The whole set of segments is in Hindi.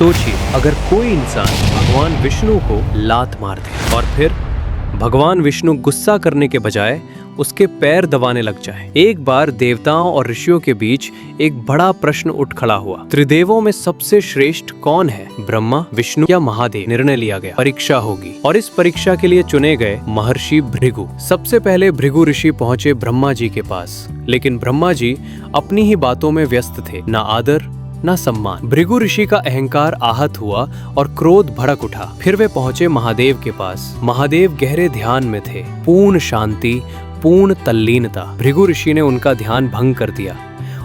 सोचिए, अगर कोई इंसान भगवान विष्णु को लात मार दे और फिर भगवान विष्णु गुस्सा करने के बजाय उसके पैर दबाने लग जाए। एक बार देवताओं और ऋषियों के बीच एक बड़ा प्रश्न उठ खड़ा हुआ। त्रिदेवों में सबसे श्रेष्ठ कौन है, ब्रह्मा, विष्णु या महादेव? निर्णय लिया गया, परीक्षा होगी। और इस परीक्षा के लिए चुने गए महर्षि भृगु। सबसे पहले भृगु ऋषि पहुंचे ब्रह्मा जी के पास, लेकिन ब्रह्मा जी अपनी ही बातों में व्यस्त थे, ना आदर न सम्मान। भृगु ऋषि का अहंकार आहत हुआ और क्रोध भड़क उठा। फिर वे पहुंचे महादेव के पास। महादेव गहरे ध्यान में थे, पूर्ण शांति, पूर्ण तल्लीनता। भृगु ऋषि ने उनका ध्यान भंग कर दिया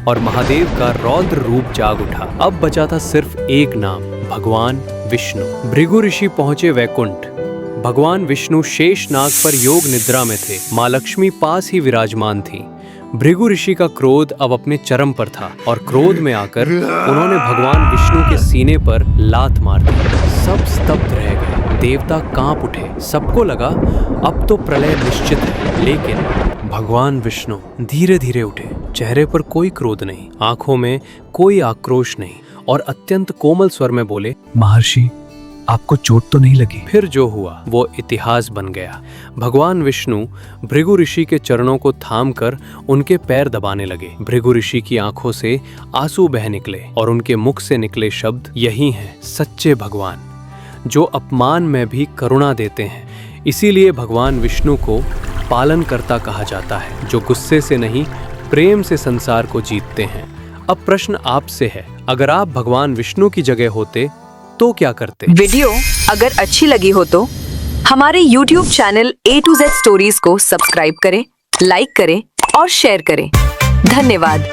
और महादेव का रौद्र रूप जाग उठा। अब बचा था सिर्फ एक नाम, भगवान विष्णु। भृगु ऋषि पहुंचे वैकुंठ। भगवान विष्णु शेषनाग पर योग निद्रा में थे। माँ लक्ष्मी पास ही विराजमान थी। भृगु ऋषि का क्रोध अब अपने चरम पर था और क्रोध में आकर उन्होंने भगवान विष्णु के सीने पर लात मार दी। सब स्तब्ध रह गए, देवता कांप उठे। सबको लगा अब तो प्रलय निश्चित है, लेकिन भगवान विष्णु धीरे धीरे उठे। चेहरे पर कोई क्रोध नहीं, आंखों में कोई आक्रोश नहीं, और अत्यंत कोमल स्वर में बोले, महर्षि, आपको चोट तो नहीं लगी? फिर जो हुआ वो इतिहास बन गया। भगवान विष्णु भृगु ऋषि के चरणों को थामकर उनके पैर दबाने लगे। भृगु ऋषि की आंखों से आंसू बह निकले और उनके मुख से निकले शब्द यही हैं, सच्चे भगवान, जो अपमान में भी करुणा देते हैं। इसीलिए भगवान विष्णु को पालनकर्ता कहा जाता है, जो गुस्से से नहीं प्रेम से संसार को जीतते हैं। अब प्रश्न आपसे है, अगर आप भगवान विष्णु की जगह होते तो क्या करते? वीडियो अगर अच्छी लगी हो तो हमारे YouTube channel A to Z stories को सब्सक्राइब करें, लाइक करें और शेयर करें। धन्यवाद।